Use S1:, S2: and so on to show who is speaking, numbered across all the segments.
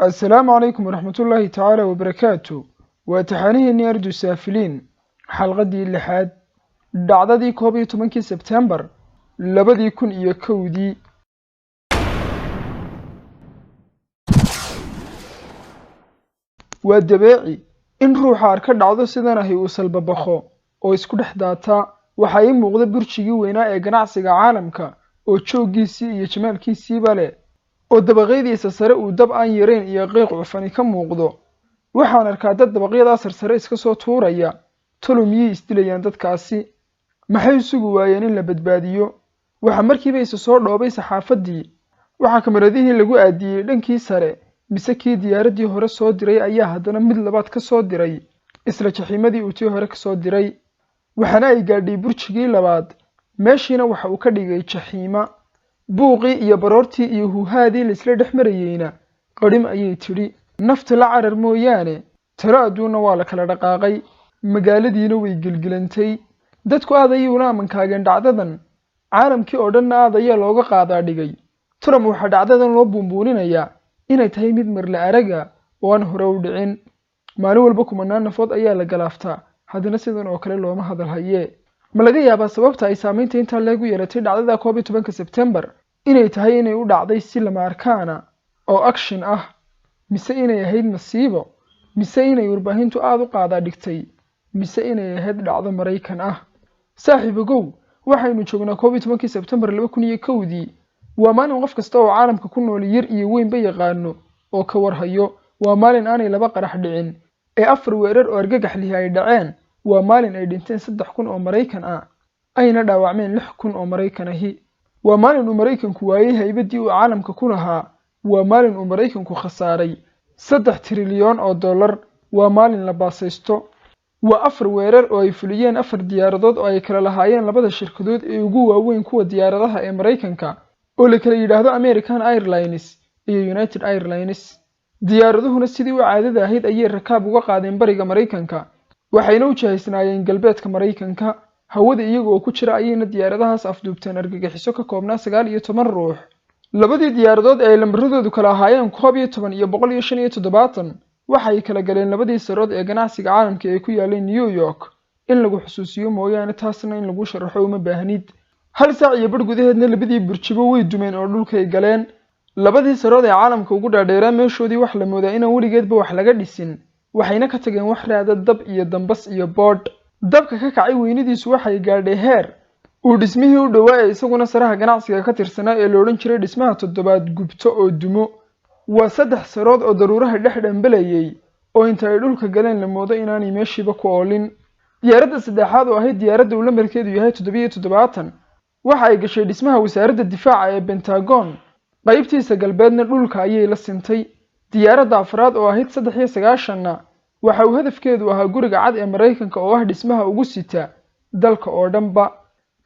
S1: السلام عليكم ورحمة الله تعالى وبركاته. وتحانيه نيرجو سافلين حلقة دي اللي حاد dhacdadii 12 Sebtembar labadii kun iyo kowdii. waa dabeeci in ruuxa arka dhacdo sidan ahi uu salbabaqo oo isku dhex daata waxa ay muuqda burjigii weynaa ee ganacsiga caalamka oo jooggiisii iyo jamaalkiisiiba leh oo dabaqyadiisa sare uu dab aan yareen iyo qiiq cufani ka muuqdo. waxaan arkaa dad dabaqyada sarsare iska soo tuuraya tolomiyay isdilayaan dadkaasi maxay isugu waayeen in la badbaadiyo. waxa markiiba isa soo dhoobay saxaafadii waxa kameradihii lagu aadiyay dhankii sare mise kii diyaaradii hore soo diray ayaa haddana mid labaad ka soo diray isla jaxiimadii uu tii hore ka soo diray waxana ay gaadhay burjigii labaad meeshiina waxa uu ka dhigay jaxiima buuqii iyo baroortii iyo huuhaadii la isla dhex marayeyna qarim ayay tidhi nafta la carar mooyaane tiro adduunna waa la kala dhaqaaqay magaaladiina way gelgelantay dadku aad ayay ula amankaageen dhacdadan caalamkii oo dhanna aad ayaa looga qaadaa dhigay. Trump waxaa dhacdadan loo buunbuuninayaa inay tahay mid marle araga oo aan hore u dhicin. maalin walba kumanaan nafood ayaa la galaaftaa haddana sidan oo kale looma hadal hayee. ma laga yaabaa sababta ay saamaynta intaa leegu yeelatay dhacdada 12 Sebtembar inay tahay inay u dhacday si lama arkaana oo action ah mise inay ahayd nasiibo mise inay warbaahintu aad u qaadaa dhigtay mise inay ahayd dhacdo Maraykan ah. saaxiibagow waxaynu joognaa 12 Sebtembar 2001 waa maalin qof kasta oo caalamka ku nool yar iyo weynba yaqaano oo ka warhayo. waa maalin aanay laba qarax dhicin ee afar weerar oo argagax leh ay dhaceen. waa maalin ay dhinteen 3,000 oo Maraykan ah ayna dhaawacmeen 6,000 oo Maraykan ahi. waa maalin uu Maraykanku waayay haybadii uu caalamka ku lahaa. waa maalin uu Maraykanku khasaaray 3 trilyan oo dollar. waa maalin la baasaysto. waa afar weerar oo ay fuliyeen afar diyaaradood oo ay kala lahaayeen labada shirkadood ee ugu waaweyn kuwa diyaaradaha ee Maraykanka oo la kala yiraahdo American Airlines iyo United Airlines. diyaaraduhuna sidii u caadada ahayd ayay rakaab uga qaadeen bariga Maraykanka waxayna u jihaysnaayeen galbeedka Maraykanka. hawada iyaga oo ku jira ayayna diyaaradahaas afduubteen argagixiso ka koobnaa 19 ruux. labadii diyaaradood ee lambaradoodu kala ahaayeen 12 iyo 175 waxay kala galeen labadii sarood ee ganacsiga caalamka ee ku yaalay New York. in lagu xusuusiyo mooyaane taasna in lagu sharaxo uma baahnid. hal saac iyo bar gudaheedna labadii burjibo way dumeen oo dhulkay galeen. labadii sarood ee caalamka ugu dhaadheeraa meeshoodii wax la moodaa inaan weligeedba wax laga dhisin waxayna ka tageen wax raada dab iyo dambas iyo boodh. dabka ka kacay weynidiisu waxay gaadhay heer uu dhismihii u dhowaa ee isaguna saraha ganacsiga ka tirsanaa ee la odhan jiray dhismaha 7 gubto oo dumo. waa 3 sarood oo daruuraha dhex dhambalayay oo inta ay dhulka galeen la moodo inaanay meeshiiba ku oolin. diyaaradda saddexaad oo ahayd diyaaradda uu lambarkeedu yahay 770 waxa ay gashay dhismaha wasaaradda difaaca ee Pentagon qaybtiisa galbeedna dhulka ayay la sintay. diyaaradda afraad oo ahayd 390 waxa uu hadafkeedu ahaa guriga cad ee Maraykanka oo ah dhismaha ugu sita dalka oo dhanba.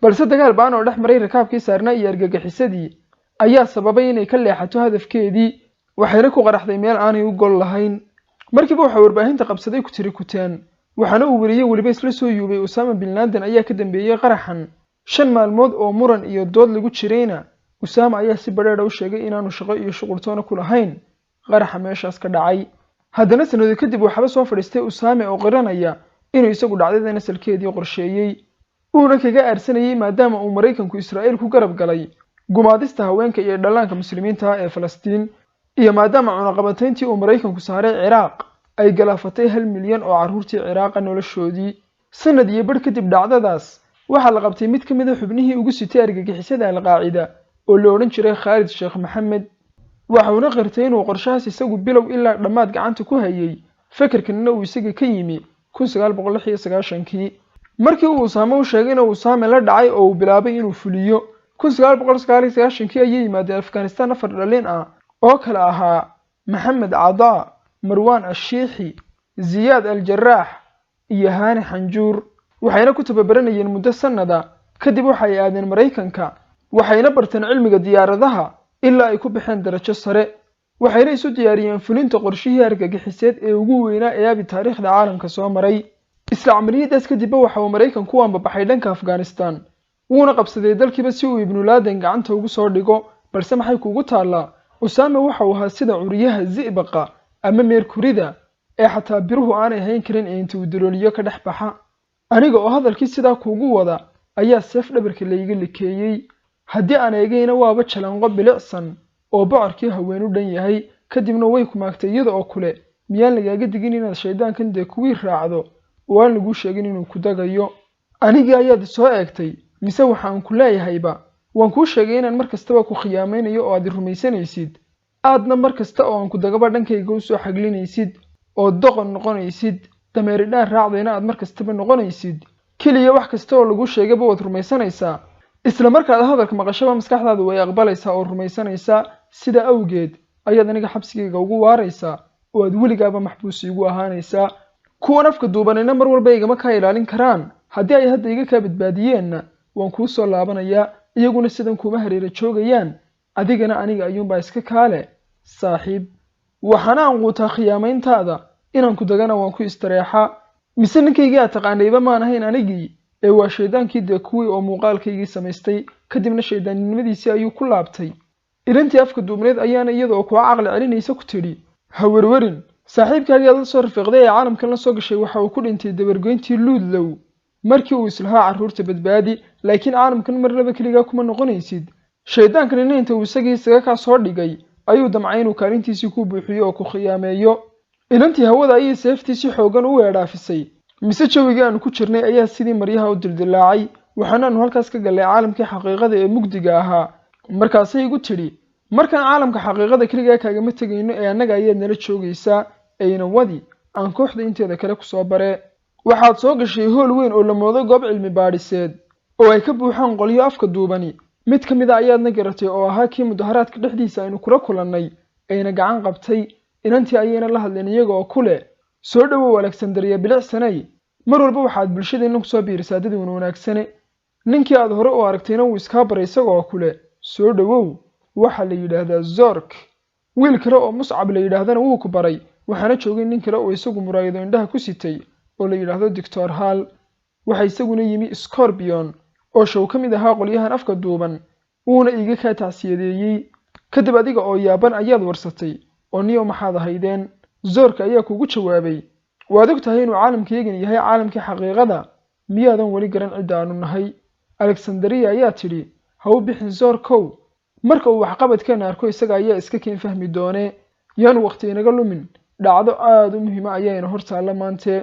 S1: balse dagaal baan oo dhex maray rakaabkii saarnaa iyo argagixisadii ayaa sababay inay ka leexato hadafkeedii waxayna ku qaraxday meel aanay u gol lahayn. markiiba waxa warbaahinta qabsaday ku tiri kuteen waxaana uu wariyay waliba isla soo yuubay Osama bin Laden ayaa ka dambeeyay qaraxan. 5 maalmood oo muran iyo dood lagu jirayna Osama ayaa si badheedh u sheegay inaanu shaqo iyo shuqultoona ku lahayn qaraxa meeshaas ka dhacay. haddana sanado kadib waxba soo fadhiistay Osama oo qiranaya inuu isagu dhacdadan asalkeedii qorsheeyay uuna kaga aarsanayay maadaama uu Maraykanku Israa'iil ku garab galay gumaadista haweenka iyo dhallaanka muslimiinta ee Falastiin iyo maadaama cunaqabatayntii uu Maraykanku saaray Ciraaq ay galaafatay 1 milyan oo carruurtii Ciraaq noloshoodii. sanad iyo bar kadib dhacdadaas waxa la qabtay mid ka mid ah xubnihii ugu sitay argagixisada al-Qaacida oo la odhan jiray Khalid Sheikh Mohammed. waxa uu qirtay inuu qorshahaas isagu bilow ilaa dhamaad gacanta ku hayay fikirkanna uu isaga ka yimi 1996kii. markii uu Osama u sheegay inuu Osama la dhacay oo uu bilaabay inuu fuliyo 1999kii ayay yimaadeen Afghanistan afar dhalin ah oo kala ahaa Maxamed Cada, Marwan Ashiixi, Ziyaad al-Jarraax iyo Hani Xanjuur. waxayna ku tababaranayeen muddo sanada kadib waxay aadeen Maraykanka waxayna barteen cilmiga diyaaradaha ilaa ay ku baxeen darajo sare. waxayna isu diyaariyeen fulinta qorshihii argagixiseed ee ugu weynaa ee abi taariikhda caalamka soo maray. isla amaliyadaas kadib waxa uu Maraykanku u ambabaxay dhanka Afghanistan wuuna qabsaday dalkiiba si uu Ibn Laden gacanta ugu soo dhigo. balse maxay kuugu taallaa Usaame waxa uu ahaa sida curiyaha zi'baqa ama meerkurida ee xataa biruhu aanay hayn karin inta uu dalooliyo ka dhex baxa. Aniga oo hadalkii sidaa kuugu wada ayaa seef dhabarka layga likeeyey. Haddii aan eegayna waaba jalanqo bilicsan oo bocorkii haween u dhan yahay, kadibna way ku maagtay iyada oo kule miyaan lagaaga digin inaad shaydaankan dee kuwii raacdo oo aan lagu sheegin inuu ku dagayo. Anigii ayaad soo eegtay mise waxaan ku leeyahayba waan kuu sheegay inaan mar kastaba ku khiyaamaynayo oo aad rumaysanaysid, aadna mar kasta oo aan ku dagaba dhankayga u soo xaglinaysid oo doqon noqonaysid, dameeridhaan raacdayna aad mar kastaba noqonaysid. keliya wax kasta oo lagu sheegayba waad rumaysanaysaa, isla markaad hadalka maqashaba maskaxdaadu way aqbalaysaa oo rumaysanaysaa. sida awgeed ayaad aniga xabsigayga ugu waaraysaa oo aad weligaaba maxbuus igu ahaanaysaa. kuwan afka duubanayna mar walba igama kaa ilaalin karaan. haddii ay hadda iga kaa badbaadiyeenna waan kuu soo laabanayaa, iyaguna sidan kuma hareera joogayaan, adigana aniga ayuunbaa iska kaale saaxiib. waxaana aan quutaa khiyaamayntaada, inaan ku dagana waan ku istareexaa. mise ninkaygii aad taqaanayba maan ahayn anigii ee waa shaydaankii dee kuwii oo muuqaalkaygii samaystay, kadibna shaydaaninimadiisii ayuu ku laabtay. ilantii afka duubneed ayaana iyada oo kuwa caqli celinaysa ku tidhi ha werwerin, saaxiibkaagii aad la soo rafiiqday ee caalamkan la soo gashay waxa uu ku dhintay dabargoyntii luudlow markii uu islahaa carruurta badbaadi, laakiin caalamkan marnaba keligaa kuma noqonaysid. shayddaankanina inta uu isagii isaga kaa soo dhigay ayuu damcay inuu kaalintiisii ku buuxiyo oo ku khiyaameeyo. ilantii hawada ayay seeftiisii xooggan u weedhaafisay, mise jawigii aanu ku jirnay ayaa sidii maryaha u dildilaacay. waxaanaanu halkaas ka gallay caalamkii xaqiiqada ee mugdiga ahaa. markaasay igu tidhi markaan caalamka xaqiiqada keligaa kaagama tegayno ee annaga ayaad nala joogaysaa, ayna wadi aan kooxda inteeda kale ku soo bare. waxaad soo gashay hool weyn oo la moodo goob cilmi baadhiseed oo ay ka buuxaan qolyo afka duubani. mid ka mid a ayaadna garatay oo ahaa kii mudaharaadka dhexdiisa aynu kula kulannay, ayna gacan qabtay. inantii ayayna la hadleen iyaga oo ku leh soo dhowow Alexandria bilicsanay, mar walba waxaad bulshadeenna ku soo biirisaa dad wanaagsane. ninkii aad hore u aragtayna wuu iskaa baray isaga oo kule soo dhowow, waxa la yidhaahdaa Zork. wiil kale oo Muscab la yidhaahdana wuu ku baray, waxaana joogay nin kale oo isagu muraayado indhaha ku sitay oo la yidhaahdo Dr. Hall. waxa isaguna yimi Scorpion oo show ka mid ahaa qolyahan afka duuban, wuuna iiga kaa tacsiyadeeyey. kadib adiga oo yaaban ayaad warsatay oo niyo maxaad ahaydeen. Zork ayaa kugu jawaabay waad og tahay inuu caalamkaygan yahay caalamkii xaqiiqada, miyaadan weli garan cidda aanu nahay. Alexandria ayaa tidhi ha u bixin Zorkow, marka uu waxqabadkeena arko isaga ayaa iska keen fahmi doonee. yaanu waqti inaga lumin, dhacdo aad u muhiima ayayna hor taalla maante.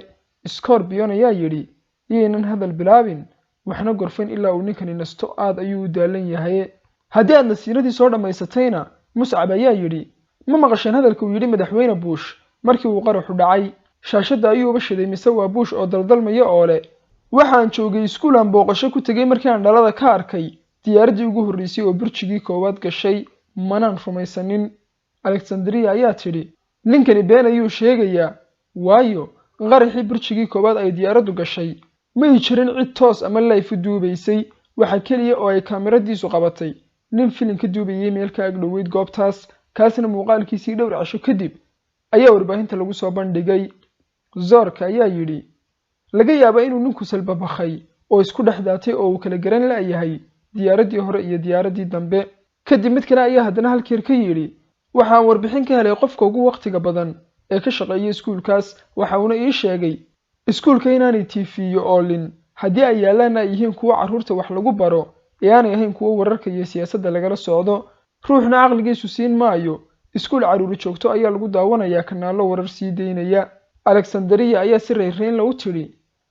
S1: Scorpion ayaa yidhi iyaynan hadal bilaabin, waxna gorfayn ilaa uu ninkani nasto, aad ayuu u daalan yahay. haddii aad nasiinadii soo dhammaysatayna, Muscab ayaa yidhi ma maqasheen hadalka uu yidhi madaxweyne Bush markii uu qaraxu dhacay. shaashadda ayuuba shiday mise waa Bush oo daldalmaya oo leh waxaan joogay iskuul aan booqasho ku tegay markii aan dhalada ka arkay diyaaraddii ugu horreysay oo burjigii koowaad gashay, manaan rumaysanin. Alexandria ayaa tidhi ninkani been ayuu sheegayaa, waayo qaraxii burjigii koowaad ay diyaaraddu gashay may jirin cid toos ama live u duubaysay. waxa keliya oo ay kaamiradiisu qabatay nin filim ka duubayay meel ka ag dhoweyd goobtaas, kaasna muuqaalkiisii dhowr casho kadib ayaa warbaahinta lagu soo bandhigay. Zork ayaa yidhi laga yaabaa inuu ninku salbabakhay oo isku dhex daatay oo uu kala garan la'yahay diyaaraddii hore iyo diyaaraddii dambe. kadib mid kale ayaa haddana halkeer ka yidhi waxaan warbixin ka helay qofka ugu waqtiga badan ee ka shaqeeya iskuulkaas, waxa uuna ii sheegay iskuulka inaanay tiifiyo oolin, haddii ay yaallaanna ay yihiin kuwo carruurta wax lagu baro ee aanay ahayn kuwo wararka iyo siyaasadda lagala socdo. ruuxna caqligiisu siin maayo, iskuul carruuri joogto ayaa lagu daawanayaa kanaallo warar sii daynaya. Alexandria ayaa si reerayn la u tidhi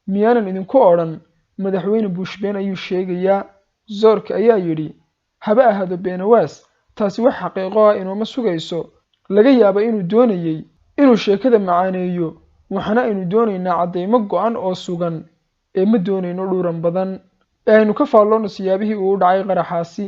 S1: miyaanan idinku odhan madaxweyne Bush been ayuu sheegayaa. Zork ayaa yidhi haba ahaado beenawaas, taasi wax xaqiiqo ah inooma sugayso. laga yaaba inuu doonayay inuu sheekada macaaneeyo, waxaana aynu doonaynaa caddaymo go'an oo sugan ee ma doonayno dhuuran badan ee aynu ka faalloonno siyaabihii uu u dhacay qaraxaasi.